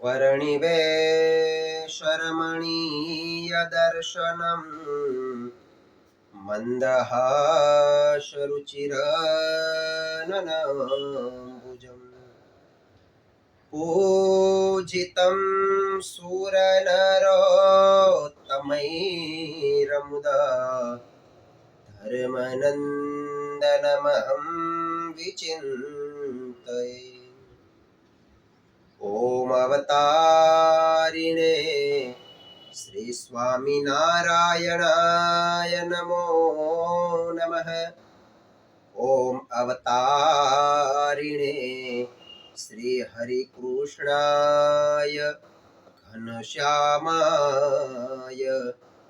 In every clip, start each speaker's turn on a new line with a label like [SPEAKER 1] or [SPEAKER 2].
[SPEAKER 1] वर्णिवेशरमणीयदर्शनम् मन्दहासरुचिरननाम्बुजम् पूजितं सुरनरोत्तमैरमुदा धर्मनन्दनमहं विचिन्तये। ओम अवतारिणे श्री स्वामिनारायणाय नमो नमः। ओम अवतारिणे श्री हरिकृष्णाय घनश्यामाय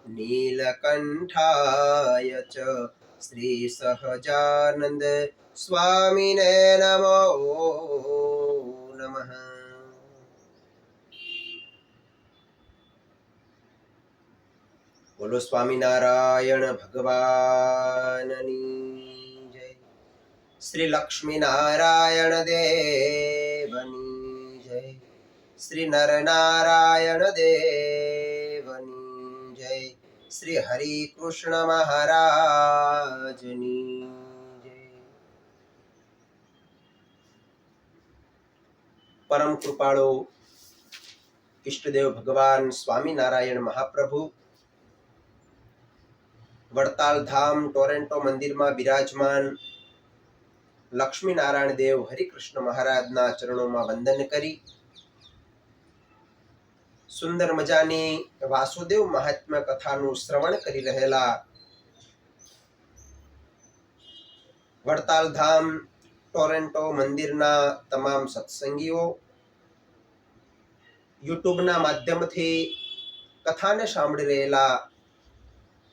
[SPEAKER 1] नीलकंठाय च श्री सहजानंद स्वामिने नमो नमः। बोलो स्वामीनारायण भगवाननी जय। श्री लक्ष्मी नारायण देवनी जय। श्री नर नारायण देवनी जय। श्री हरि कृष्ण महाराजनी जय। परम कृपाळु इष्टदेव भगवान स्वामीनारायण महाप्रभु वड़ताल धाम टोरेंटो मंदिर में विराजमान लक्ष्मी नारायण देव हरिकृष्ण महाराज ना चरणों में वंदन करी सुंदर मजानी वासुदेव महात्म्य कथानु श्रवण करी रहेला वड़ताल धाम टोरेंटो मंदिर ना तमाम सत्संगीओ यूट्यूब ना माध्यम थी कथा ने सांभળી रहेला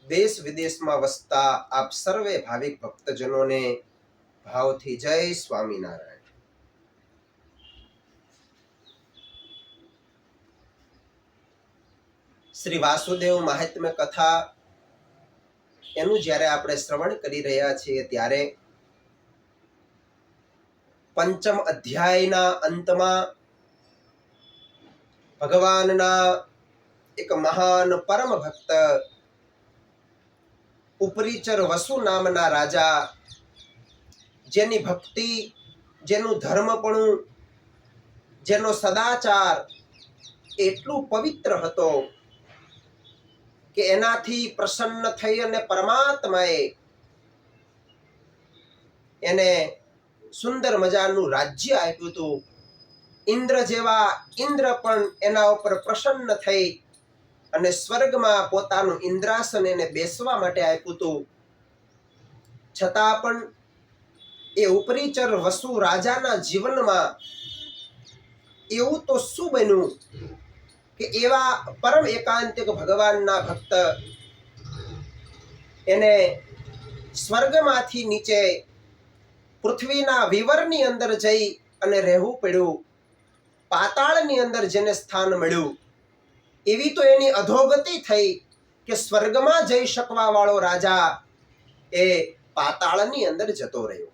[SPEAKER 1] देश विदेश में वसता आप सर्वे भाविक भक्तजनों ने भाव थी जय स्वामीनारायण। श्री वासुदेव महात्म्य कथा एनु ज्यारे आपणे श्रवण करी रह्या छीए त्यारे पंचम अध्यायना अंतमा भगवानना एक महान परम भक्त उपरीचर वसु नामना राजा जेनी भक्ति जेनु धर्मपणु जेनो सदाचार एटलू पवित्र हतो के एनाथी प्रसन्न थई अने परमात्माए एने सुंदर मजानु राज्य आप्युं हतुं। इंद्र जेवा इंद्र पण एना उपर प्रसन्न थई अने स्वर्ग में पोतानु इंद्रासन एने बेसवा माटे आप्युं हतुं। छतां पण ए उपरीचर वसु राजाना जीवन में एवुं तो शुं बन्युं के एवा परम एकांतिक भगवानना भक्त एने स्वर्गमांथी नीचे पृथ्वीना विवरनी अंदर जई अने रहेवुं पड्युं। पाताळनी अंदर जेने स्थान मळ्युं एवी तो एनी अधोगति थई के स्वर्ग में जई शकवा वाळो राजा ए पाताळनी अंदर जतो रह्यो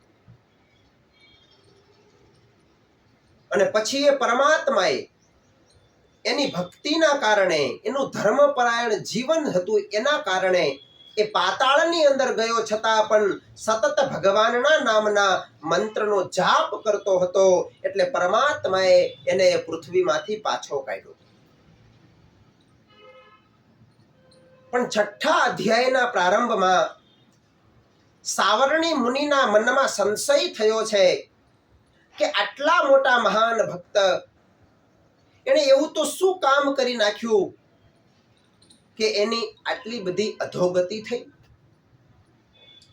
[SPEAKER 1] अने पछी ए परमात्माए एनी भक्तिना कारणे एनु धर्मपरायण जीवन हतुं एना कारणे ए पाताळनी अंदर गयो छतां पण सतत भगवानना नामना मंत्रनो जाप करतो हतो एटले परमात्माए एने पृथ्वीमांथी पाछो काढ्यो। पण छठ्ठा अध्यायना प्रारंभमां सावरणी मुनिना मनमा संशय थयो छे के आटला मोटा महान भक्त एने एवुं तो शुं काम करी नाख्युं के एनी आटली बधी अधोगति थई।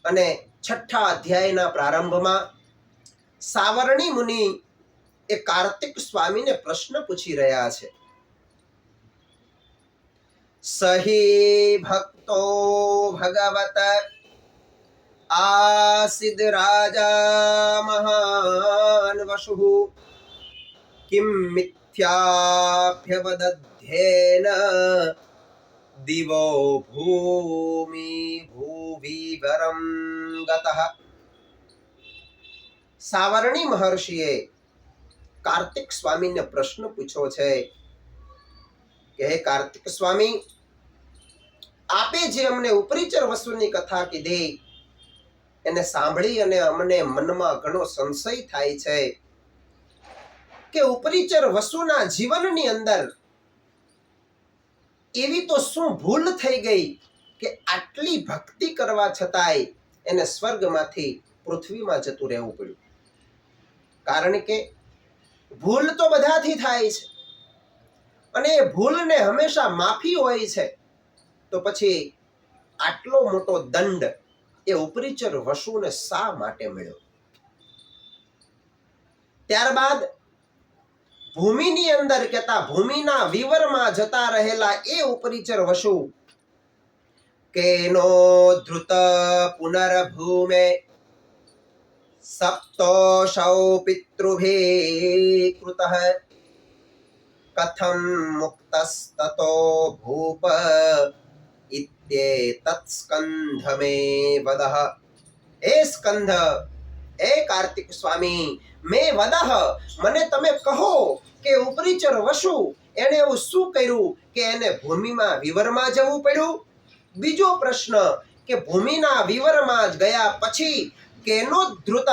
[SPEAKER 1] अने छठ्ठा अध्यायना प्रारंभमां सावरणी मुनि ए कार्तिक स्वामी ने प्रश्न पूछी रह्या छे। सही भक्तो भगवत आसीद राजा महान वसु किम मिथ्याभ्यवदध्येन दिवो भूमि भूविवरं गतः। सावरणी महर्षिए कार्तिक स्वामी ने प्रश्न पूछो छे કે હે કાર્તિક સ્વામી, આપે જે અમને ઉપરીચર વસુની કથા કીધી એને સાંભળી અને અમને મનમાં ઘણો સંશય થાય છે કે ઉપરીચર વસુના જીવનની અંદર એવી તો શું ભૂલ થઈ ગઈ કે આટલી ભક્તિ કરવા છતાંય એને સ્વર્ગમાંથી પૃથ્વીમાં જતું રહેવું પડ્યું. કારણ કે ભૂલ તો બધાથી થાય છે અને એ ભૂલને હંમેશા માફી હોય છે. તો પછી આટલો મોટો દંડ એ ઉપરીચર વસુને શા માટે મળ્યો? ત્યારબાદ ભૂમિની અંદર કહેતા ભૂમિના વિવરમાં જતા રહેલા એ ઉપરીચર વસુ કેનો ધૃત પુનર્ભૂમે સપ્તોષૌ પિતૃભી કૃતઃ કથમ મુક્તસ્તતો ભૂપ ઇત્યેતત્ સ્કંધ મે વદઃ. હે સ્કંધ, હે કાર્તિક સ્વામી, મે વદઃ, મને તમે કહો કે ઉપરીચર વસુ એને એવું શું કર્યું કે એને ભૂમિમાં વિવરમાં જવું પડ્યું? બીજો પ્રશ્ન કે ભૂમિના વિવરમાં ગયા પછી કેનો ધૃત,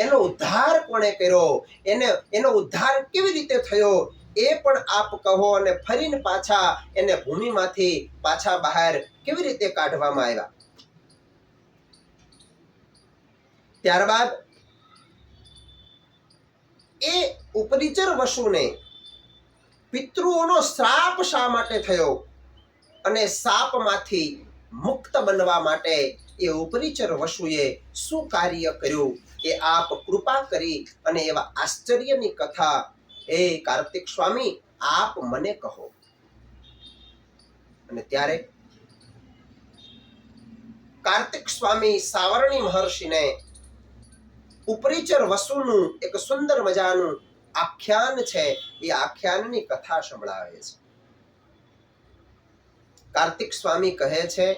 [SPEAKER 1] એનો ઉદ્ધાર કોણે કર્યો? એનો ઉદ્ધાર કેવી રીતે થયો એ પણ આપ કહો. અને ફરીને પાછા એને ભૂમિમાંથી પાછા બહાર કેવી રીતે કાઢવામાં આવ્યા? ત્યારબાદ એ ઉપરીચર વસુને પિતૃઓનો શ્રાપ શા માટે થયો અને શાપમાંથી મુક્ત બનવા માટે એ ઉપરીચર વસુએ શું કાર્ય કર્યું એ આપ કૃપા કરી અને એવા આશ્ચર્યની કથા હે કાર્તિક સ્વામી આપ મને કહો. અને ત્યારે કાર્તિક સ્વામી સાવરણી મહર્ષિને ઉપરીચર વસુનું એક સુંદર મજાનું આખ્યાન છે, એ આખ્યાનની કથા સંભળાવે છે. કાર્તિક સ્વામી કહે છે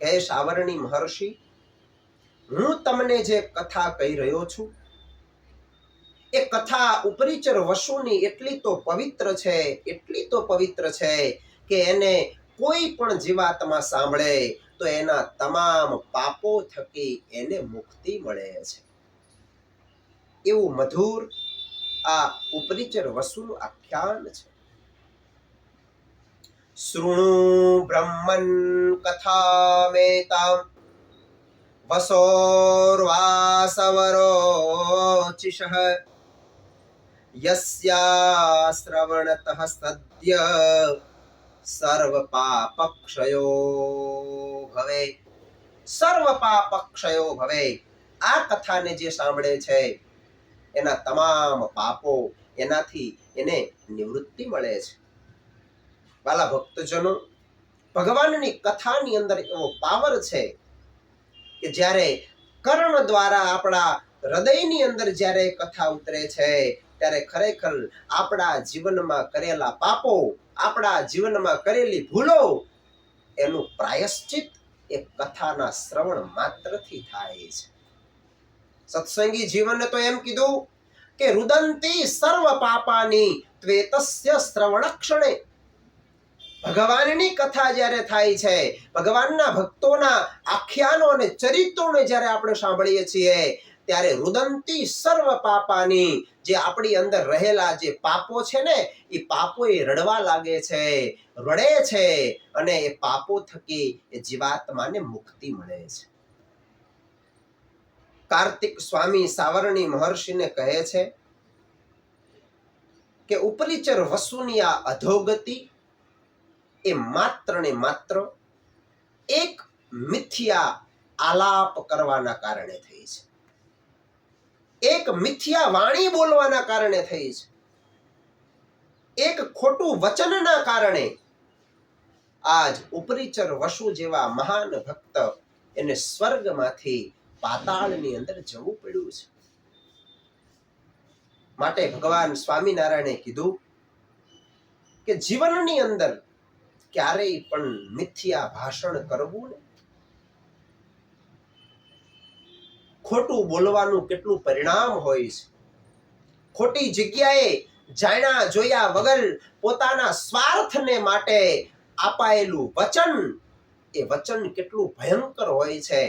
[SPEAKER 1] કે સાવરણી મહર્ષિ, હું તમને જે કથા કહી રહ્યો છું એ કથા ઉપરીચર વસુની એટલી તો પવિત્ર છે, એટલી તો પવિત્ર છે કે એને કોઈ પણ જીવાત્મા સાંભળે તો એના તમામ પાપો થકી એને મુક્તિ મળે છે. એવું મધુર આ ઉપરીચર વસુનું આખ્યાન છે. શૃણુ બ્રહ્મન કથામેતામ વસોર્વાસવરોચિષઃ યસ્યા શ્રવણતઃ સદ્ય સર્વ પાપક્ષયો ભવે. સર્વ પાપક્ષયો ભવે. આ કથાને જે સાંભળે છે એના તમામ પાપો એનાથી એને નિવૃત્તિ મળે છે. વાલા ભક્તજનો, ભગવાનની કથાની અંદર એવો પાવર છે કે જ્યારે કર્ણ દ્વારા આપણા હૃદયની અંદર જ્યારે કથા ઉતરે છે ત્યારે ખરેખર આપણા જીવનમાં કરેલા પાપો, આપણા જીવનમાં કરેલી ભૂલો એનું પ્રાયશ્ચિત એ કથાના શ્રવણ માત્રથી થાય છે. સત્સંગી જીવનને તો એમ કીધું કે રુદંતી સર્વ પાપાની ત્વેતસ્ય શ્રવણ ક્ષણે. ભગવાનની કથા જ્યારે થાય છે, ભગવાનના ભક્તોના આખ્યાનો અને ચરિત્રોને જ્યારે આપણે સાંભળીએ છીએ ત્યારે રુદંતી સર્વ પાપાની, જે આપણી અંદર રહેલા જે પાપો છે ને એ પાપો એ રડવા લાગે છે, રડે છે અને એ પાપો થકી એ જીવાત્માને મુક્તિ મળે છે. કાર્તિક સ્વામી સાવરણી મહર્ષિને કહે છે કે ઉપરીચર વસુની આ અધોગતિ એ માત્ર ને માત્ર એક મિથ્યા આલાપ કરવાના કારણે થઈ છે, એક મિથ્યા વાણી બોલવાના કારણે થઈ છે, એક ખોટું વચનના કારણે આજ ઉપરીચર વસુ જેવા મહાન ભક્ત એને સ્વર્ગમાંથી પાતાળની અંદર જવું પડ્યું છે. માટે ભગવાન સ્વામિનારાયણે કીધું કે જીવનની અંદર ક્યારેય પણ મિથ્યા ભાષણ કરવું ને, ખોટું બોલવાનું કેટલું પરિણામ હોય છે. ખોટી જગ્યાએ જાણ્યા જોયા વગર પોતાના સ્વાર્થને માટે અપાયેલું વચન, એ વચન કેટલું ભયંકર હોય છે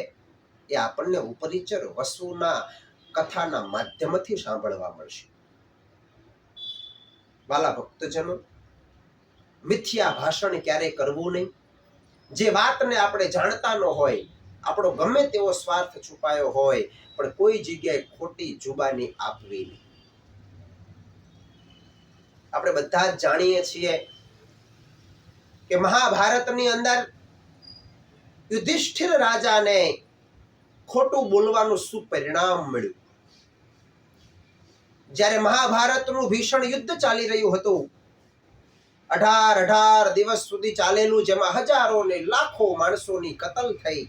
[SPEAKER 1] એ આપણને ઉપરિચર વસુના કથાના માધ્યમથી સાંભળવા મળશે. વાલા ભક્તજનો, મિથ્યા ભાષણ ક્યારેય કરવું નહીં. જે વાતને આપણે જાણતા ન હોય, આપણો ગમે તેવો સ્વાર્થ છુપાયો હોય, પણ કોઈ જગ્યાએ ખોટી જુબાની આપવી નહીં. આપણે બધા જ જાણીએ છીએ કે મહાભારતની અંદર યુધિષ્ઠિર રાજાને ખોટું બોલવાનું શું પરિણામ મળ્યું. જ્યારે મહાભારતનું ભીષણ યુદ્ધ ચાલી રહ્યું હતું, 18 દિવસ સુધી ચાલેલું, જેમાં હજારો ને લાખો માણસોની કતલ થઈ,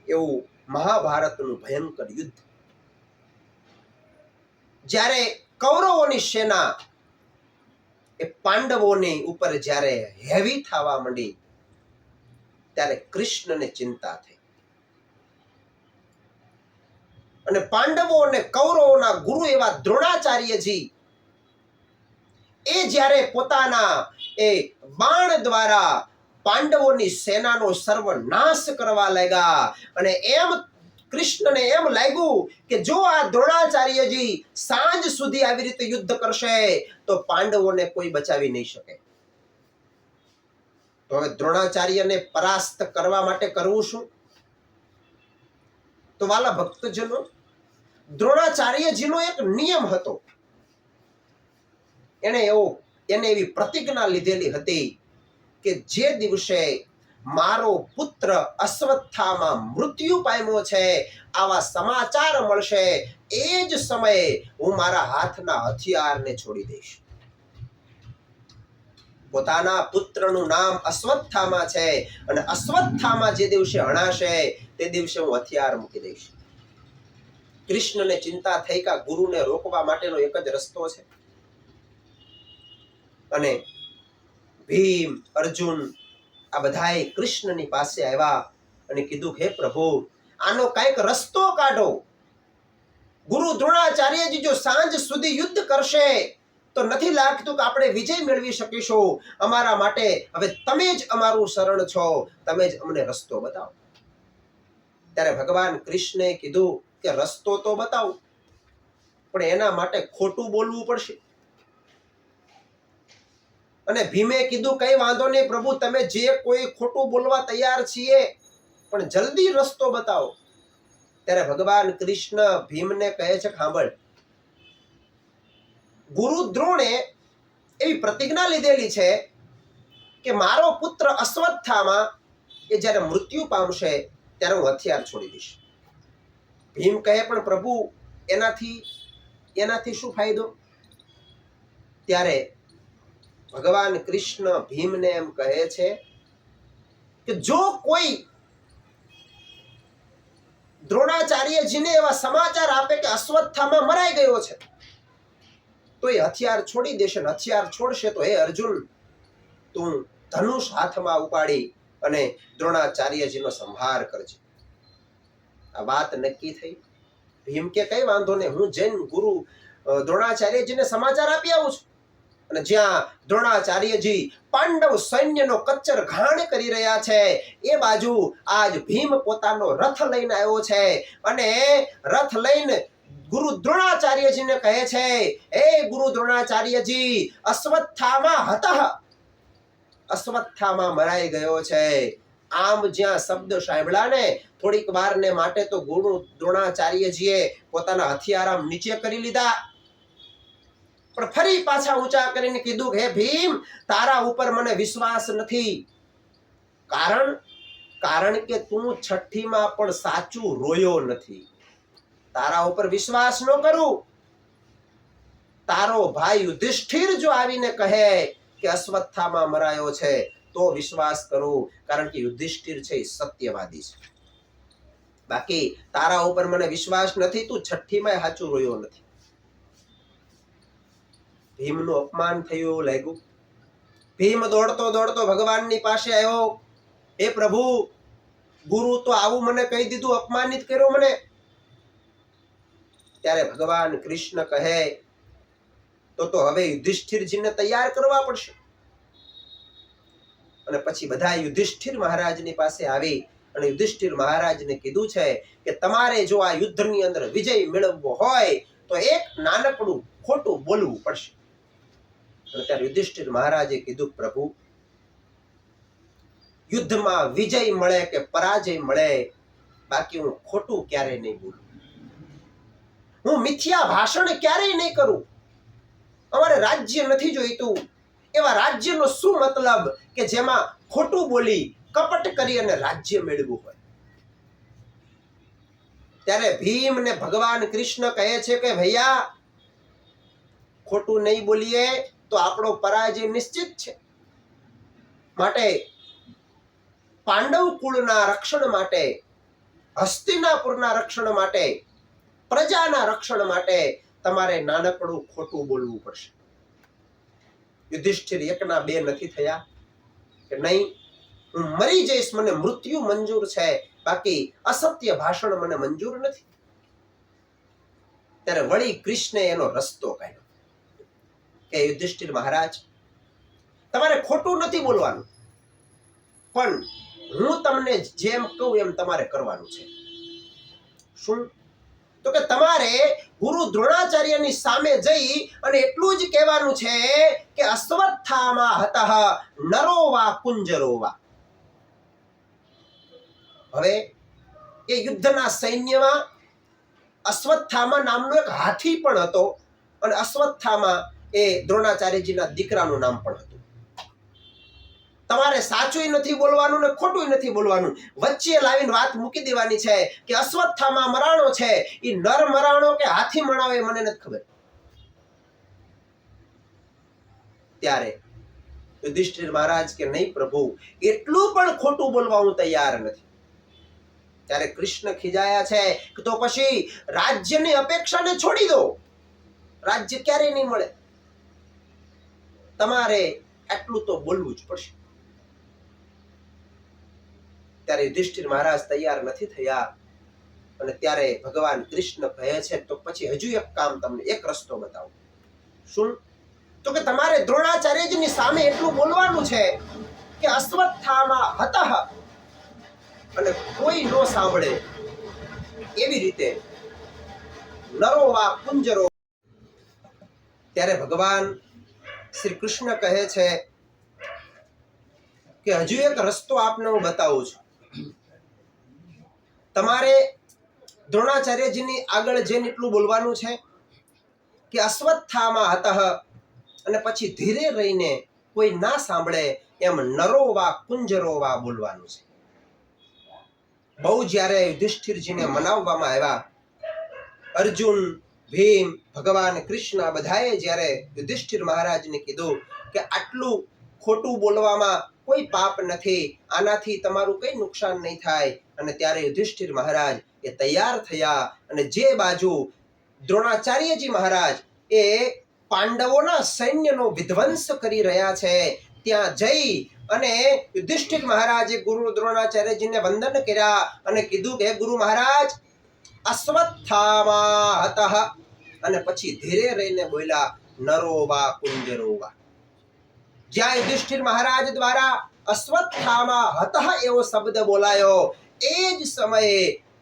[SPEAKER 1] એવું મહાભારતનું ભયંકર યુદ્ધ. જ્યારે કૌરવોની સેના એ પાંડવોની ઉપર જ્યારે હેવી થવા માંડી, ત્યારે કૃષ્ણને ચિંતા થઈ. અને પાંડવો અને કૌરવોના ગુરુ એવા દ્રોણાચાર્યજી એ જ્યારે પોતાના એ બાણ દ્વારા પાંડવોની સેનાનો સર્વનાશ કરવા લાગ્યા, અને એમ કૃષ્ણને એમ લાગ્યું કે જો આ દ્રોણાચાર્યજી સાંજ સુધી આવી રીતે યુદ્ધ કરશે તો પાંડવોને કોઈ બચાવી નહીં શકે. તો હવે દ્રોણાચાર્યને પરાસ્ત કરવા માટે કરવું શું? તો વાલા ભક્તજનો, દ્રોણાચાર્યજીનો એક નિયમ હતો. એને એવી પ્રતિજ્ઞા લીધેલી હતી કે જે દિવસે મારો પુત્ર અશ્વત્થામા મૃત્યુ પામ્યો છે આવા સમાચાર મળશે, એ જ સમયે હું મારા હાથના હથિયારને છોડી દઈશ. પોતાના પુત્રનું નામ અશ્વત્થામા છે, અને અશ્વત્થામા જે દિવસે હણાશે તે દિવસે હું હથિયાર મૂકી દઈશ. કૃષ્ણને ચિંતા થઈ કે ગુરુને રોકવા માટેનો એક જ રસ્તો છે. અને ભીમ, અર્જુન આ બધાએ કૃષ્ણની પાસે આવ્યા અને કીધું, હે પ્રભુ, આનો કઈક રસ્તો કાઢો. ગુરુ દ્રોણાચાર્યજી જો સાંજ સુધી યુદ્ધ કરશે તો નથી લાગતું કે આપણે વિજય મેળવી શકીશું. અમારા માટે હવે તમે જ અમારું શરણ છો, તમે જ અમને રસ્તો બતાવો. ત્યારે ભગવાન કૃષ્ણે કીધું કે રસ્તો તો બતાવું, પણ એના માટે ખોટું બોલવું પડશે. અને ભીમે કીધું, કઈ વાંધો નહીં પ્રભુ, તમે જે કોઈ ખોટું બોલવા તૈયાર છીએ, પણ જલ્દી રસ્તો બતાવો. ત્યારે ભગવાન કૃષ્ણ ભીમને કહે છે, સાંભળ, ગુરુ દ્રોણે એવી પ્રતિજ્ઞા લીધેલી છે કે મારો પુત્ર અશ્વત્થામા એ જ્યારે મૃત્યુ પામશે ત્યારે હું હથિયાર છોડી દઈશ. ભીમ કહે, પણ પ્રભુ એનાથી શું ફાયદો? ત્યારે ભગવાન કૃષ્ણ ભીમને એમ કહે છે કે જો કોઈ દ્રોણાચાર્યજીને એવા સમાચાર આપે કે અશ્વત્થામા મરાઈ ગયો છે તો એ હથિયાર છોડી દેશે. હથિયાર છોડશે તો હે અર્જુન, તું ધનુષ હાથમાં ઉપાડી અને દ્રોણાચાર્યજીનો સંહાર કરજે. આ વાત નક્કી થઈ. ભીમ કે કઈ વાંધો નહીં, હું જૈન ગુરુ દ્રોણાચાર્યજીને સમાચાર આપી આવું છું. અને જ્યાં દ્રોણાચાર્યજી પાંડવ સૈન્યનો કચ્ચર ઘાણ કરી રહ્યા છે એ બાજુ આજ ભીમ પોતાનો રથ લઈને આવ્યો છે, અને રથ લઈને ગુરુ દ્રોણાચાર્યજીને કહે છે, એ ગુરુ દ્રોણાચાર્યજી, અશ્વત્થામા મરાઈ ગયો છે. આમ જ્યાં શબ્દ સાંભળ્યા ને થોડીક વાર ને માટે તો ગુરુ દ્રોણાચાર્યજીએ પોતાના હથિયાર આમ નીચે કરી લીધા, પણ ફરી પાછા ઊંચા કરીને કીધું, હે ભીમ, તારા ઉપર મને વિશ્વાસ નથી. કારણ કે તું છઠ્ઠીમાં પણ સાચું રોયો નથી. તારા ઉપર વિશ્વાસ ન કરું. તારો ભાઈ યુધિષ્ઠિર જો આવીને કહે કે અશ્વત્થામા મરાયો છે તો વિશ્વાસ કરું, કારણ કે યુધિષ્ઠિર છે એ સત્યવાદી છે. બાકી તારા ઉપર મને વિશ્વાસ નથી. તું છઠ્ઠીમાં સાચું રોયો નથી. ભીમનું અપમાન થયું એવું લાગ્યું. ભીમ દોડતો દોડતો ભગવાનની પાસે આવ્યો. હે પ્રભુ, ગુરુ તો આવું મને કહી દીધું, અપમાનિત કર્યો મને. ત્યારે ભગવાન કૃષ્ણ કહે તો હવે યુધિષ્ઠિરજીને તૈયાર કરવા પડશે. અને પછી બધા યુધિષ્ઠિર મહારાજની પાસે આવી અને યુધિષ્ઠિર મહારાજને કીધું છે કે તમારે જો આ યુદ્ધની અંદર વિજય મેળવવો હોય તો એક નાનકડું ખોટું બોલવું પડશે. અને ત્યારે યુધિષ્ઠિર મહારાજે કીધું, પ્રભુ, યુદ્ધમાં વિજય મળે કે પરાજય મળે, બાકી હું ખોટું ક્યારેય નહીં બોલું, હું મિથ્યા ભાષણ ક્યારેય નહીં કરું. અમારે રાજ્ય નથી જોઈતું. એવા રાજ્યનો શું મતલબ કે જેમાં ખોટું બોલી કપટ કરી અને રાજ્ય મેળવવું હોય. ત્યારે ભીમ ને ભગવાન કૃષ્ણ કહે છે કે ભૈયા, ખોટું નહીં બોલીએ તો આપણો પરાજય નિશ્ચિત છે. માટે પાંડવ કુળના રક્ષણ માટે, હસ્તિનાપુરના રક્ષણ માટે, પ્રજાના રક્ષણ માટે તમારે નાનકડું ખોટું બોલવું પડશે. યુધિષ્ઠિર એકના બે નથી થયા કે નહીં, હું મરી જઈશ, મને મૃત્યુ મંજૂર છે, બાકી અસત્ય ભાષણ મને મંજૂર નથી. ત્યારે વળી કૃષ્ણે એનો રસ્તો કાઢ્યો કે યુધિષ્ઠિર મહારાજ, તમારે ખોટું નથી બોલવાનું, પણ હું તમને જેમ કહું એમ તમારે કરવાનું છે. શું? તો કે તમારે ગુરુ દ્રોણાચાર્યની સામે જઈ અને એટલું જ કહેવાનું છે કે અશ્વત્થામા હતઃ નરો વા કુંજરો વા. હવે એ યુદ્ધના સૈન્યમાં અશ્વત્થામા નામનો એક હાથી પણ હતો અને અશ્વત્થામા એ દ્રોણાચાર્યજીના દીકરાનું નામ પણ હતું. તમારે સાચું નથી બોલવાનું ને ખોટું નથી બોલવાનું, વચ્ચે લાવીને વાત મૂકી દેવાની છે કે અશ્વત્થામા મરાણો છે, એ નર મરાણો કે હાથી મરાણો એ મને નથી ખબર. ત્યારે યુધિષ્ઠિર મહારાજ કે નહીં પ્રભુ, એટલું પણ ખોટું બોલવા હું તૈયાર નથી. ત્યારે કૃષ્ણ ખીજાયા છે કે તો પછી રાજ્યની અપેક્ષાને છોડી દો, રાજ્ય ક્યારેય નહીં મળે, તમારે એટલું તો બોલવું જ પડશે. ત્યારે યુધિષ્ઠિર મહારાજ તૈયાર નથી થયા. અને ત્યારે ભગવાન કૃષ્ણ કહે છે તો પછી હજુ એક કામ, તમને એક રસ્તો બતાવું. શું? તો કે તમારે દ્રોણાચાર્યજીની સામે એટલું બોલવાનું છે કે અશ્વત્થામા હતઃ, અને કોઈ નો સાંભળે એવી રીતે નરો વા કુંજરો. ત્યારે ભગવાન શ્રી કૃષ્ણ કહે છે કે હજુ એક રસ્તો આપને હું બતાવું છું. તમારે દ્રોણાચાર્યજીની આગળ જઈને એટલું બોલવાનું છે કે અશ્વત્થામા હતઃ, અને પછી ધીરે રહીને કોઈ ના સાંભળે એમ નરો વા કુંજરો વા બોલવાનું છે. બહુ જ્યારે યુધિષ્ઠિરજીને મનાવવામાં આવ્યા, અર્જુન, ભીમ, ભગવાન કૃષ્ણ બધાએ જ્યારે યુધિષ્ઠિર મહારાજને કીધું કે આટલું ખોટું બોલવામાં કોઈ પાપ નથી, આનાથી તમારું કઈ નુકસાન નહીં થાય. અને ત્યારે યુધિષ્ઠિર મહારાજ એ તૈયાર થયા અને જે બાજુ દ્રોણાચાર્યજી મહારાજ એ પાંડવોના સૈન્યનો વિધ્વંસ કરી રહ્યા છે ત્યાં જઈ અને યુધિષ્ઠિર મહારાજે ગુરુ દ્રોણાચાર્યજીને વંદન કર્યા અને કીધું કે ગુરુ મહારાજ, અશ્વત્થામા હતઃ, અને પછી ધીરે રહીને બોલ્યા નરો વા કુંજરો વા. જ્યાં યુધિષ્ઠિર મહારાજ દ્વારા અશ્વત્થામા હતઃ એવો શબ્દ બોલાયો, એ જ સમયે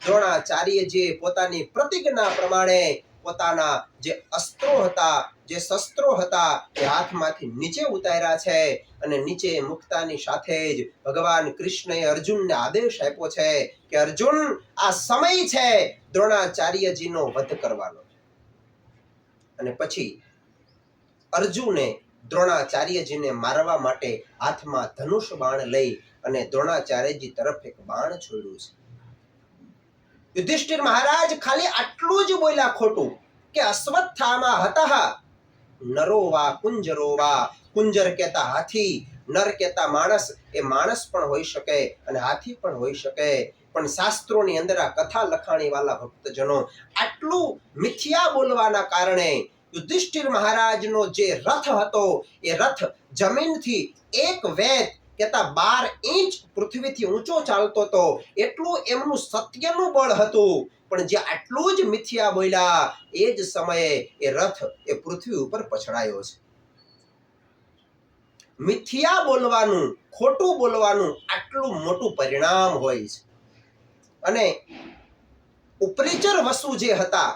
[SPEAKER 1] દ્રોણાચાર્યજીએ પોતાની પ્રતિજ્ઞા પ્રમાણે પોતાના જે અસ્ત્રો હતા, જે શસ્ત્રો હતા એ હાથમાંથી નીચે ઉતાર્યા છે. અને નીચે મુકતાની સાથે જ ભગવાન કૃષ્ણએ અર્જુનને આદેશ આપ્યો છે કે અર્જુન, આ સમય છે દ્રોણાચાર્યજીનો વધ કરવાનો. અને પછી અર્જુને દ્રોણાચાર્યજીને મારવા માટે હાથમાં ધનુષ બાણ લઈ અને દ્રોણાચાર્યજી તરફ એક બાણ છોડ્યું છે. યુધિષ્ઠિર મહારાજ ખાલી આટલું જ બોલ્યા ખોટું કે અશ્વત્થામા હતઃ નરો વા કુંજરો વા. કુંજર કહેતા હાથી, નર કહેતા માણસ. એ માણસ પણ હોઈ શકે અને હાથી પણ હોઈ શકે, પણ શાસ્ત્રોની અંદર આ કથા લખાણી વાલા ભક્તજનો આટલું મિથ્યા બોલવાના કારણે યુધિષ્ઠિર મહારાજનો જે રથ હતો એ રથ જમીનથી એક વેત કહેતા 12 ઇંચ પૃથ્વીથી ઊંચો ચાલતો હતો, એટલું એમનું સત્યનું બળ હતું. પણ જે આટલું જ મિથ્યા બોલ્યા, એ જ સમયે એ રથ એ પૃથ્વી ઉપર પછડાયો છે. મિથ્યા બોલવાનું, ખોટું બોલવાનું આટલું મોટું પરિણામ હોય છે. અને ઉપરીચર વસુ જે હતા,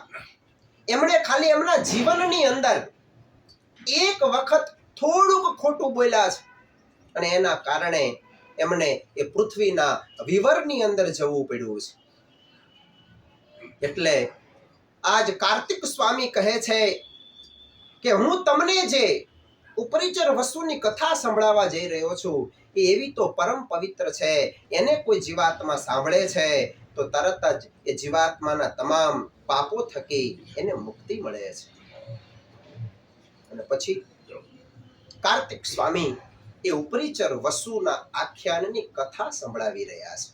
[SPEAKER 1] એમણે ખાલી એમના જીવનની અંદર એક વખત થોડુંક ખોટું બોલ્યા છે, અને એના કારણે એમને એ પૃથ્વીના વિવરની અંદર જવું પડ્યું છે. એટલે આજ કાર્તિક સ્વામી કહે છે કે હું તમને જે ઉપરીચર વસ્તુની કથા સંભળાવવા જઈ રહ્યો છું, એ એવી તો પરમ પવિત્ર છે. એને કોઈ જીવાત્મા સાંભળે છે તો તરત જ એ જીવાત્માના તમામ પાપો થકી એને મુક્તિ મળે છે. અને પછી કાર્તિક સ્વામી એ ઉપરીચર વસુના આખ્યાનની કથા સંભળાવી રહ્યા છે.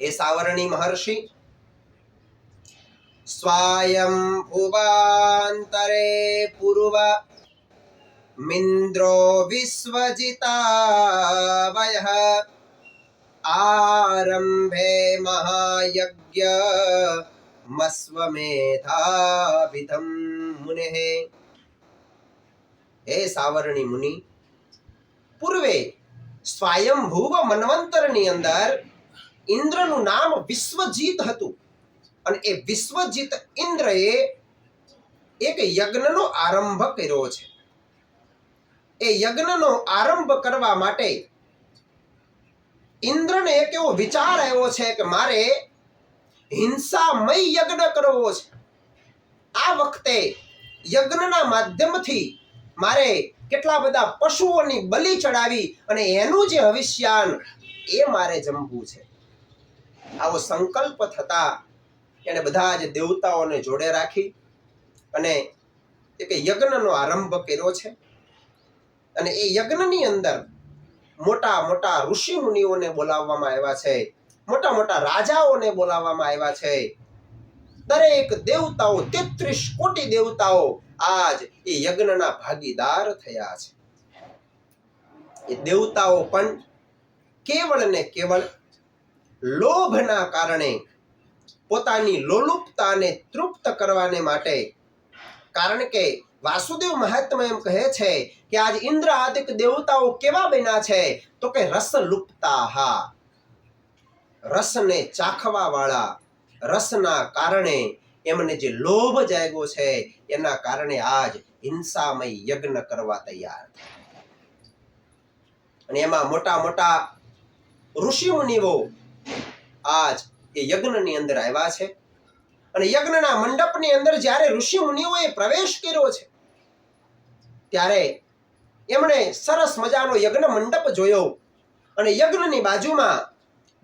[SPEAKER 1] એ સાવરણી મહર્ષિ સ્વાયં ભુવાંતરે પૂર્વ મિન્દ્રો વિશ્વજિતાવયઃ આરંભે મહાયજ્ઞ મસ્વમેધાવિધમ મુનેઃ. હે સાવરણી મુનિ, પૂર્વે સ્વયંભુવ મન્વંતરની અંદર ઇન્દ્રનું નામ વિશ્વજીત હતું. અને એ વિશ્વજીત ઇન્દ્રએ એક યજ્ઞનો આરંભ કર્યો છે. એ યજ્ઞનો આરંભ કરવા માટે ઇન્દ્રને એક એવો વિચાર આવ્યો છે કે મારે હિંસામય યજ્ઞ કરવો છે. આ વખતે યજ્ઞના માધ્યમથી મારે કેટલા બધા પશુઓની બલિ ચડાવી અને એનું જે હવિષ્યાન એ મારે જમવું છે. આવો સંકલ્પ થતા એને બધા જ દેવતાઓને જોડે રાખી અને એક યજ્ઞનો આરંભ કર્યો છે. અને એ યજ્ઞની અંદર મોટા મોટા ઋષિ મુનિઓને બોલાવવામાં આવ્યા છે, મોટા મોટા રાજાઓને બોલાવવામાં આવ્યા છે. દરેક દેવતાઓ 33 કોટી દેવતાઓ આજ એ યજ્ઞના ભાગીદાર થયા છે. એ દેવતાઓ પણ કેવળ ને કેવળ લોભના કારણે પોતાની લોલુપતાને તૃપ્ત કરવાને માટે, કારણ કે વાસુદેવ મહાત્મા એમ કહે છે કે આજ ઇન્દ્ર આદિક દેવતાઓ કેવા બન્યા છે તો કે રસલુપ્તાહા, રસને ચાખવા વાળા. રસના કારણે એમને જે લોભ જાગ્યો છે એના કારણે આજ હિંસામય યજ્ઞ કરવા તૈયાર થાય. અને એમાં મોટા મોટા ઋષિ મુનિઓ આજ એ યજ્ઞની અંદર આવ્યા છે. અને યજ્ઞના મંડપની અંદર જ્યારે ઋષિ મુનિઓએ પ્રવેશ કર્યો છે ત્યારે એમણે સરસ મજાનો યજ્ઞ મંડપ જોયો. અને યજ્ઞની બાજુમાં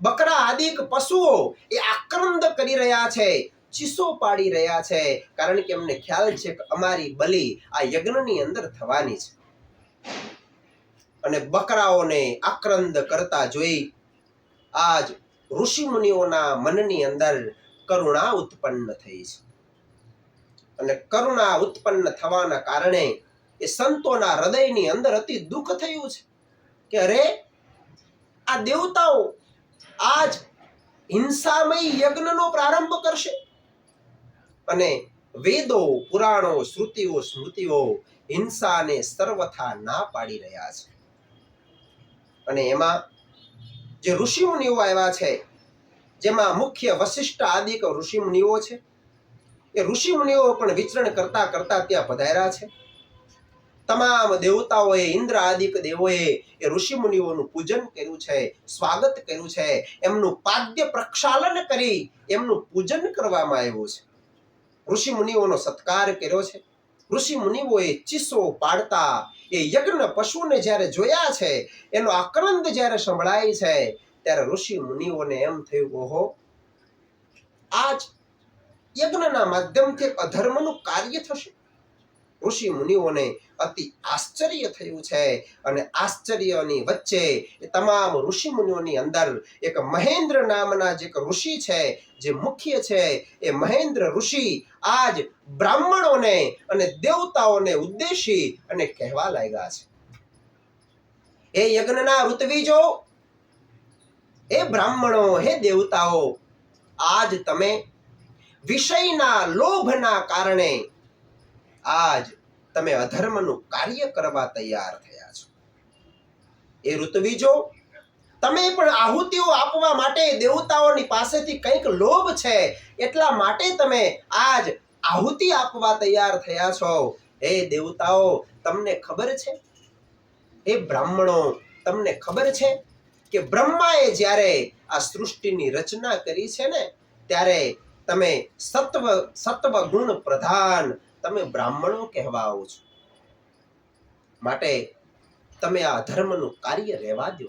[SPEAKER 1] બકરા આદિક પશુઓ એ આક્રંદ કરી રહ્યા છે, ચીસો પાડી રહ્યા છે, કારણ કે એમને ખ્યાલ છે કે અમારી બલિ આ યજ્ઞની અંદર થવાની છે. અને બકરાઓને આક્રંદ કરતા જોઈ આજ ઋષિ મુનિઓના મનની અંદર કરુણા ઉત્પન્ન થઈ છે. અને કરુણા ઉત્પન્ન થવાના કારણે એ સંતોના હૃદયની અંદર અતિ દુઃખ થયું છે કે અરે આ દેવતાઓ આજ હિંસામય યજ્ઞનો પ્રારંભ કરશે. અને વેદો, પુરાણો, શ્રુતિઓ, સ્મૃતિઓ હિંસાને સર્વથા ના પાડી રહ્યા છે. અને એમાં જે ઋષિ મુનિઓ આવ્યા છે, જેમાં મુખ્ય વશિષ્ઠ આદિક ઋષિ મુનિઓ છે, એ ઋષિ મુનિઓ પણ વિચરણ કરતા કરતા ત્યાં પધાર્યા છે. તમામ દેવતાઓએ, ઇન્દ્ર આદિક દેવોએ એ ઋષિ મુનિઓનું પૂજન કર્યું છે, સ્વાગત કર્યું છે, એમનું પાદ્ય પ્રક્ષાલન કરી એમનું પૂજન કરવામાં આવ્યું છે. ઋષિ મુનિઓનો સત્કાર કર્યો છે. ઋષિ મુનિઓએ ચીસો પાડતા એ યજ્ઞ પશુને જ્યારે જોયા છે, એનો આક્રંદ જ્યારે સંભળાય છે, ત્યારે ઋષિ મુનિઓને એમ થયું ઓહો, આજ યજ્ઞના માધ્યમથી અધર્મનું કાર્ય થશે. ઋષિ મુનિઓને અતિ આશ્ચર્ય થયું છે. અને આશ્ચર્યની વચ્ચે એ તમામ ઋષિ મુનિઓની અંદર એક મહેન્દ્ર નામના જે ઋષિ છે, જે મુખ્ય છે, એ મહેન્દ્ર ઋષિ આજ બ્રાહ્મણોને અને દેવતાઓને ઉદ્દેશી અને કહેવા લાગ્યા છે. હે યજ્ઞના ઋત્વિજો, હે બ્રાહ્મણો, હે દેવતાઓ, આજ તમે વિષયના લોભના કારણે આજ તમે અધર્મનું કાર્ય કરવા તૈયાર થયા છો. એ ઋત્વિજો, તમે પણ આહુતિઓ આપવા માટે દેવતાઓની પાસેથી કંઈક લોભ છે, એટલા માટે તમે આજ આહુતિ આપવા તૈયાર થયા છો. હે દેવતાઓ, તમને ખબર છે? હે બ્રાહ્મણો, તમને ખબર છે કે બ્રહ્માએ જ્યારે આ સૃષ્ટિની રચના કરી છે ને, ત્યારે તમે સત્વ ગુણ પ્રધાન તમે બ્રાહ્મણો કહેવાઓ છો. માટે તમે આ ધર્મનું કાર્ય રહેવા દો.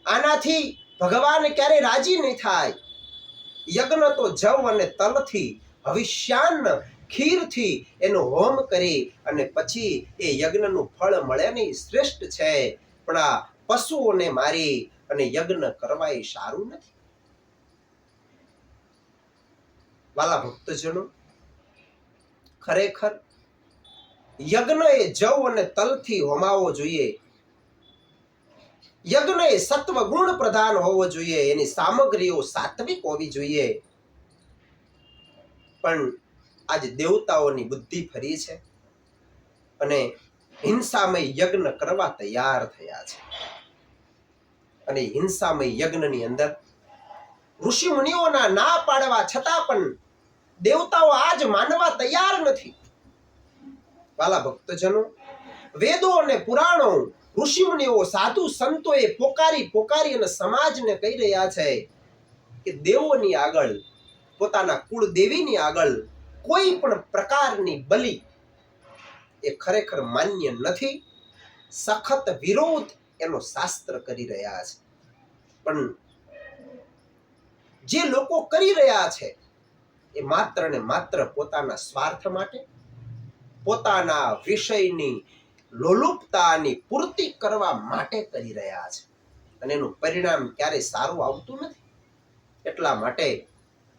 [SPEAKER 1] આનાથી ભગવાન ક્યારે રાજી નહીં થાય. યજ્ઞ તો જવ અને તલથી, હવિષ્યાન્ન ખીરથી એનો હોમ કરી અને પછી એ યજ્ઞનું ફળ મળે ને શ્રેષ્ઠ છે. પણ આ પશુઓને મારી અને યજ્ઞ કરવા એ સારું નથી. વાલા ભક્તજનો, ખરેખર યજ્ઞ એ જવ અને તલથી હોમાવો જોઈએ. યજ્ઞ એ સત્વ ગુણ પ્રધાન હોવો જોઈએ. એની સામગ્રીઓ સાત્વિક હોવી જોઈએ. પણ આજે દેવતાઓની બુદ્ધિ ફરી છે અને હિંસામય યજ્ઞ કરવા તૈયાર થયા છે. અને હિંસામય યજ્ઞની અંદર ઋષિ મુનિઓના ના પાડવા છતાં પણ દેવતાઓ આજ માનવા તૈયાર નથી. વાલા ભક્તજનો, વેદો અને પુરાણો, ઋષિ મુનિઓ, સાધુ સંતોએ પોકારી અને સમાજને કહી રહ્યા છે કે દેવોની આગળ, પોતાના કુળદેવીની આગળ કોઈ પણ પ્રકારની બલિ એ ખરેખર માન્ય નથી. સખત વિરોધ એનો શાસ્ત્ર કરી રહ્યા છે. પણ જે લોકો કરી રહ્યા છે એ માત્ર ને માત્ર પોતાના સ્વાર્થ માટે, પોતાના વિષયની લોલુપતાની પૂર્તિ કરવા માટે કરી રહ્યા છે. અને એનું પરિણામ ક્યારેય સારું આવતું નથી. એટલા માટે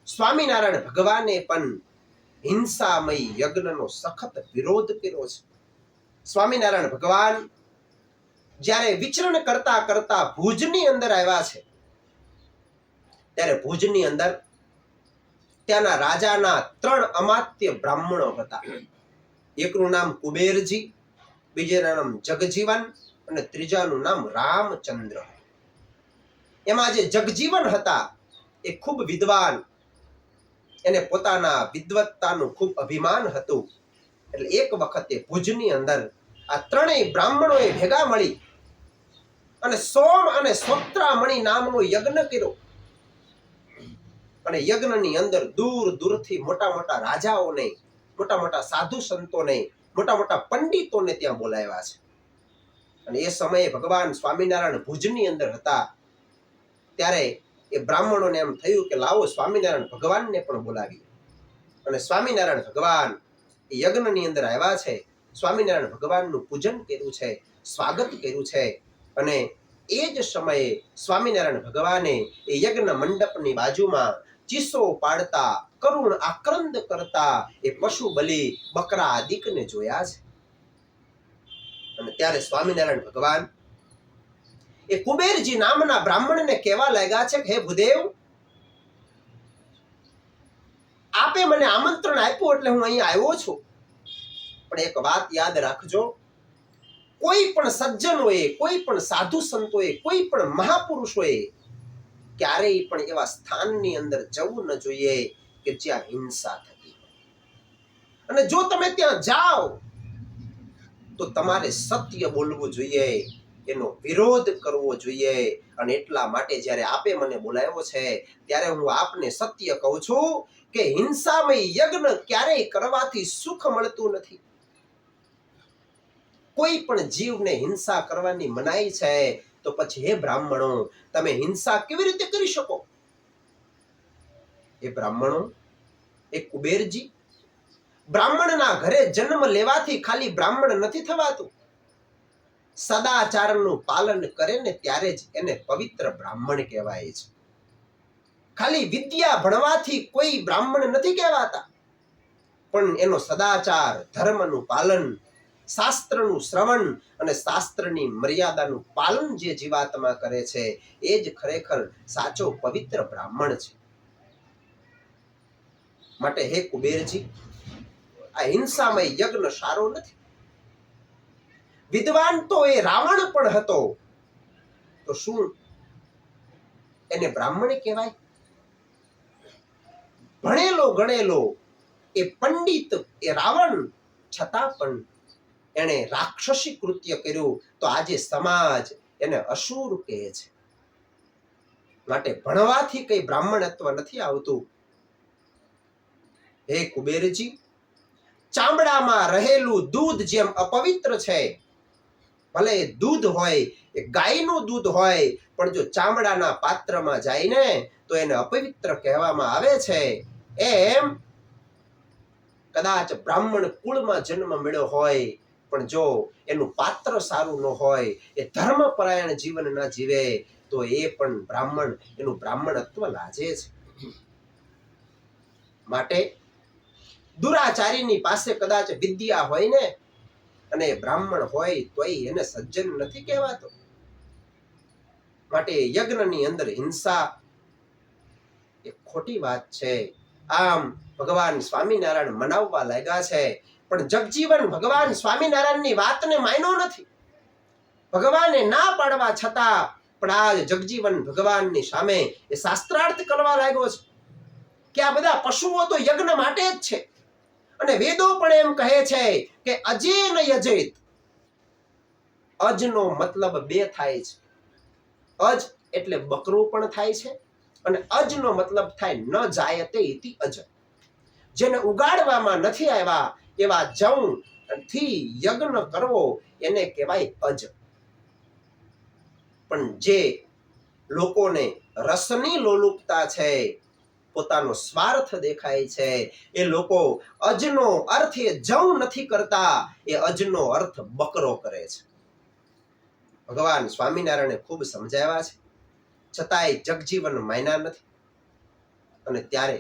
[SPEAKER 1] સ્વામિનારાયણ ભગવાને પણ હિંસામય યજ્ઞનો સખત વિરોધ કર્યો છે. સ્વામિનારાયણ ભગવાન જ્યારે વિચરણ કરતા કરતા ભુજની અંદર આવ્યા છે, ત્યારે ભુજની અંદર ત્યાંના રાજાના 3 અમાત્ય બ્રાહ્મણો હતા. એકનું નામ કુબેરજી, બીજાનું નામ જગજીવન અને ત્રીજાનું નામ રામચંદ્ર. એમાં જે જગજીવન હતા એ ખૂબ વિદ્વાન, એને પોતાના વિદ્વત્તાનું ખૂબ અભિમાન હતું. એટલે એક વખતે ભુજની અંદર આ 3 બ્રાહ્મણોએ ભેગા મળી અને સોમ અને સ્વત્રામણી નામનો યજ્ઞ કર્યો. અને યજ્ઞની અંદર દૂર દૂરથી મોટા મોટા રાજાઓને, મોટા મોટા સાધુ સંતોને, મોટા મોટા પંડિતોને ત્યાં બોલાવ્યા છે. અને એ સમયે ભગવાન સ્વામિનારાયણ ભુજની અંદર હતા. ત્યારે એ બ્રાહ્મણોને એમ થયું કે લાવો સ્વામિનારાયણ ભગવાનને પણ બોલાવીએ. અને સ્વામિનારાયણ ભગવાન એ યજ્ઞની અંદર આવ્યા છે. સ્વામિનારાયણ ભગવાનનું પૂજન કર્યું છે, સ્વાગત કર્યું છે. અને એ જ સમયે સ્વામિનારાયણ ભગવાને એ યજ્ઞ મંડપની બાજુમાં ચીસો પાડતા, કરુણ આક્રંદ કરતા એ પશુ બલિ, બકરા આદિકને જોયા છે. અને ત્યારે સ્વામિનારાયણ ભગવાન એ કુબેરજી નામના બ્રાહ્મણને કહેવા લાગ્યા છે કે હે ભૂદેવ, આપે મને આમંત્રણ આપ્યું એટલે હું અહીં આવ્યો છું. પણ એક વાત યાદ રાખજો, કોઈ પણ સજ્જનોએ, કોઈ પણ સાધુ સંતોએ, કોઈ પણ મહાપુરુષોએ ક્યારેય પણ એવા સ્થાનની અંદર જવું ન જોઈએ કે જ્યાં હિંસા થતી હોય. અને જો તમે ત્યાં જાઓ તો તમારે સત્ય બોલવું જોઈએ, એનો વિરોધ કરવો જોઈએ. અને એટલા માટે જ્યારે આપે મને બોલાવ્યો છે ત્યારે હું આપને સત્ય કહું છું કે હિંસામય યજ્ઞ ક્યારેય કરવાથી સુખ મળતું નથી. કોઈ પણ જીવને હિંસા કરવાની મનાઈ છે તો પછી હે બ્રાહ્મણો, તમે હિંસા કેવી રીતે કરી શકો? એ બ્રાહ્મણો, એ કુબેરજી, બ્રાહ્મણના ઘરે જન્મ લેવાથી ખાલી બ્રાહ્મણ નથી થવાતું. સદાચારનું પાલન કરે ને ત્યારે જ એને પવિત્ર બ્રાહ્મણ કહેવાય છે. ખાલી વિદ્યા ભણવાથી કોઈ બ્રાહ્મણ નથી કહેવાતા, પણ એનો સદાચાર, ધર્મનું પાલન, શાસ્ત્રનું શ્રવણ અને શાસ્ત્રની મર્યાદાનું પાલન જે જીવાત્મા કરે છે એ જ ખરેખર સાચો પવિત્ર બ્રાહ્મણ છે. માટે હે કુબેરજી, આ હિંસામય યજ્ઞ સારો નથી. વિદ્વાન તો એ રાવણ પણ હતો, તો શું એને બ્રાહ્મણ કહેવાય? ભણેલો ગણેલો એ પંડિત એ રાવણ, છતાં પણ એને રાક્ષસી કૃત્ય કર્યું, તો આજે સમાજ એને અસુર કહે છે. માટે ભણવાથી કઈ બ્રાહ્મણત્વ નથી આવતું. હે કુબેરજી, ચામડામાં રહેલું દૂધ જેમ અપવિત્ર છે, ભલે દૂધ હોય એ ગાયનું દૂધ હોય, પણ જો ચામડાના પાત્રમાં જાય ને તો એને અપવિત્ર કહેવામાં આવે છે. એમ કદાચ બ્રાહ્મણ કુળમાં જન્મ મળ્યો હોય, પણ જો એનું પાત્ર સારું ન હોય, એ ધર્મપરાયણ જીવન ના જીવે, તો એ પણ બ્રાહ્મણ એનું બ્રાહ્મણત્વ લાજે છે. માટે દુરાચારીની પાસે કદાચ વિદ્યા હોય ને અને બ્રાહ્મણ હોય તોય એને સજ્જન નથી કહેવાતો. માટે યજ્ઞની અંદર હિંસા એ ખોટી વાત છે. આમ ભગવાન સ્વામિનારાયણ મનાવવા લાગ્યા છે, પણ જગજીવન ભગવાન સ્વામિનારાયણની વાતને માન્યો નથી. ભગવાને ના પાડવા છતાં પણ આજ જગજીવન ભગવાનની સામે એ શાસ્ત્રાર્થ કરવા લાગ્યો છે કે આ બધા પશુઓ તો યજ્ઞ માટે જ છે. અને વેદો પણ એમ કહે છે કે અજેન યજેત. અજનો મતલબ બે થાય છે. અજ એટલે બકરું પણ થાય છે, અને અજનો મતલબ થાય ન જાયતે ઇતિ અજ. જેને ઉગાડવામાં નથી આવ્યા એવા જવ થી યજ્ઞ કરવો એને કહેવાય અજ. પણ જે લોકોને રસની લોલુપતા છે, પોતાનો સ્વાર્થ દેખાય છે, એ લોકો અજનો અર્થ એ જવ નથી કરતા, એ અજનો અર્થ બકરો કરે છે. ભગવાન સ્વામિનારાયણે ખૂબ સમજાવ્યા છે, છતાંય જગજીવન માન્યા નથી. અને ત્યારે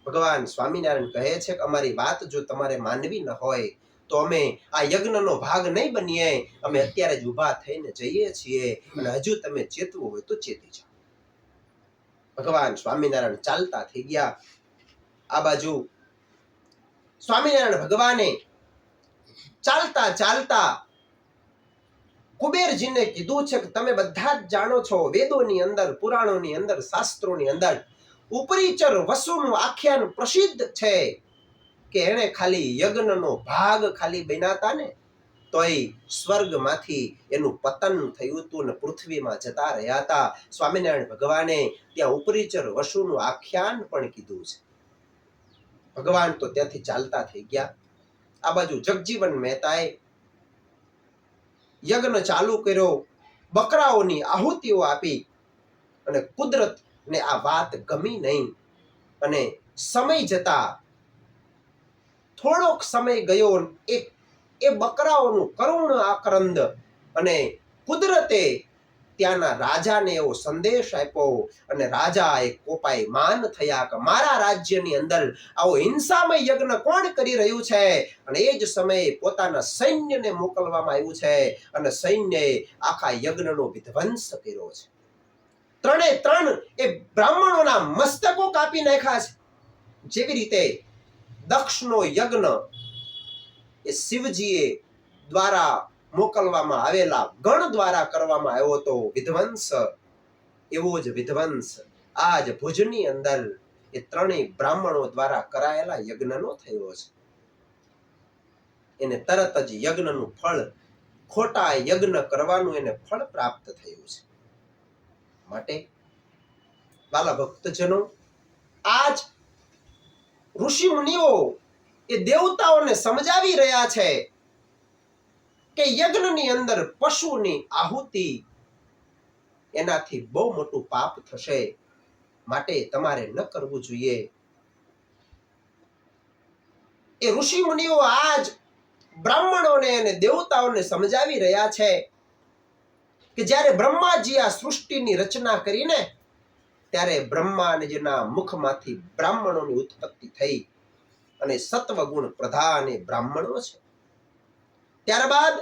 [SPEAKER 1] ભગવાન સ્વામિનારાયણ કહે છે કે અમારી વાત જો તમારે માનવી ન હોય તો અમે આ યજ્ઞનો ભાગ નહીં બનીએ. અમે અત્યારે જ ઊભા થઈને જઈએ છીએ, અને હજુ તમે ચેતવું હોય તો ચેતી જાઓ. ભગવાન સ્વામિનારાયણ ચાલતા થઈ ગયા. આ બાજુ સ્વામિનારાયણ ભગવાને ચાલતા ચાલતા કુબેરજીને કીધું છે કે તમે બધા જ જાણો છો, વેદોની અંદર, પુરાણોની અંદર, શાસ્ત્રોની અંદર ઉપરીચર વસુનું આખ્યાન પ્રસિદ્ધ છે કે એને ખાલી યજ્ઞનો ભાગ ખાલી બનાતા ને તોય સ્વર્ગમાંથી એનું પતન થયું હતું ને પૃથ્વીમાં જતા રહ્યા હતા. સ્વામિનારાયણ ભગવાને ત્યાં ઉપરીચર વસુનું આખ્યાન પણ કીધું છે. ભગવાન તો ત્યાંથી ચાલતા થઈ ગયા. આ બાજુ જગજીવન મહેતાએ યજ્ઞ ચાલુ કર્યો, બકરાઓની આહુતિઓ આપી, અને કુદરતને આ વાત ગમી નહીં. અને સમય જતા થોડોક સમય ગયો, એ બકરાઓનું કરુણ આક્રંદ, અને કુદરતે ત્યાંના રાજાને એવો સંદેશ આપ્યો, અને રાજા એ કોપાયમાન થયા કે મારા રાજ્યની અંદર આવો હિંસામય યજ્ઞ કોણ કરી રહ્યું છે? અને એ જ સમયે પોતાના સૈન્યને મોકલવામાં આવ્યું છે, અને સૈન્યએ આખા યજ્ઞનો વિધ્વંસ કર્યો છે. ત્રણે ત્રણ એ બ્રાહ્મણોના મસ્તકો કાપી નાખ્યા છે. જેવી રીતે દક્ષનો યજ્ઞ એ શિવજીએ દ્વારા મોકલવામાં આવેલા ગણ દ્વારા કરવામાં આવ્યો હતો વિધ્વંસ, એવો જ વિધ્વંસ આજ ભુજની અંદર એ ત્રણેય બ્રાહ્મણો દ્વારા કરાયેલા યજ્ઞનો થયો છે. એને તરત જ યજ્ઞનું ફળ, ખોટા યજ્ઞ કરવાનું એને ફળ પ્રાપ્ત થયું છે. માટે વાલા ભક્તજનો, આજ ઋષિ મુનિઓ એ દેવતાઓને સમજાવી રહ્યા છે કે યજ્ઞની અંદર પશુની આહુતિ એનાથી બહુ મોટું પાપ થશે, માટે તમારે ન કરવું જોઈએ. એ ઋષિ મુનિઓ આજ બ્રાહ્મણોને અને દેવતાઓને સમજાવી રહ્યા છે કે જ્યારે બ્રહ્માજી આ સૃષ્ટિની રચના કરીને ત્યારે બ્રહ્માજીના મુખમાંથી બ્રાહ્મણોની ઉત્પત્તિ થઈ, અને સત્વગુણ પ્રધાન એ બ્રાહ્મણો છે. ત્યારબાદ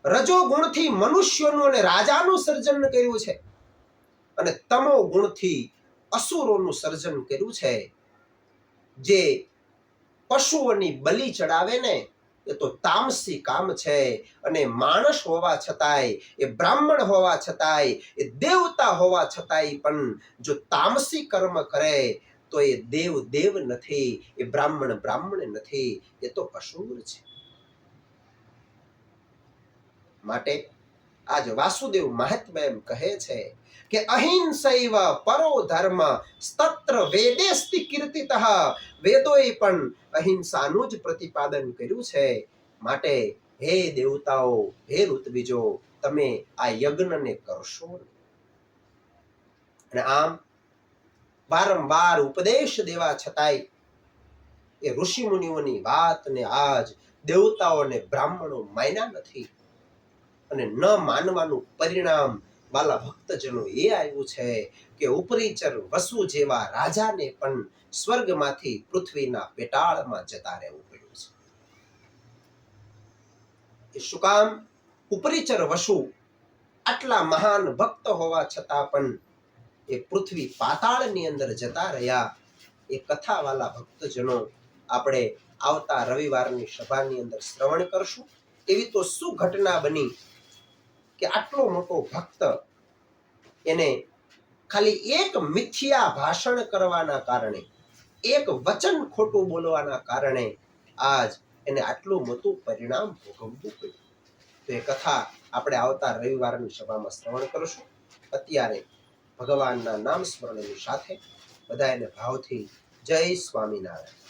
[SPEAKER 1] રજો ગુણથી મનુષ્યોનું અને રાજાનું સર્જન કર્યું છે અને તમો ગુણથી અસુરોનું સર્જન કર્યું છે. જે પશુઓની બલિ ચડાવે ને એ તો તામસી કામ છે અને માણસ હોવા છતાંય, એ બ્રાહ્મણ હોવા છતાંય, એ દેવતા હોવા છતાંય પણ જો તામસી કર્મ કરે તો એ દેવ દેવ નથી, એ બ્રાહ્મણ બ્રાહ્મણ નથી, એ તો અસુર છે. માટે આજ વાસુદેવ મહાત્મા એમ કહે છે કે અહિંસૈવ પરો ધર્મ સ્તત્ર વેદેસ્તિ કીર્તિતઃ. વેદોએ પણ અહિંસાનું જ પ્રતિપાદન કર્યું છે. માટે હે દેવતાઓ, હે ઋત્વિજો, તમે આ યજ્ઞને કરશો. અને આમ વારંવાર ઉપદેશ દેવા છતાંય એ ઋષિ મુનિઓની વાતને આજ દેવતાઓ અને બ્રાહ્મણો માન્યા નથી. અને ન માનવાનું પરિણામ વાલા ભક્તજનો એ આવ્યું છે કે ઉપરીચર વસુ જેવા રાજાને પણ સ્વર્ગમાંથી પૃથ્વીના પેટાળમાં જતા રહેવું પડ્યું છે. એ શું કામ? ઉપરીચર વસુ આટલા મહાન ભક્ત હોવા છતાં પણ એ પૃથ્વી પાતાળની અંદર જતા રહ્યા. એ કથા વાલા ભક્તજનો આપણે આવતા રવિવારની સભાની અંદર શ્રવણ કરશું. એવી તો શું ઘટના બની કે આટલો મોટો ભક્ત એને ખાલી એક મિથ્યા ભાષણ કરવાના કારણે, એક વચન ખોટું બોલવાના કારણે આજ એને આટલું મોટું પરિણામ ભોગવવું પડ્યું. તો એ કથા આપણે આવતા રવિવારની સભામાં શ્રવણ કરશું. અત્યારે ભગવાનના નામ સ્મરણની સાથે બધા એને ભાવથી જય સ્વામિનારાયણ.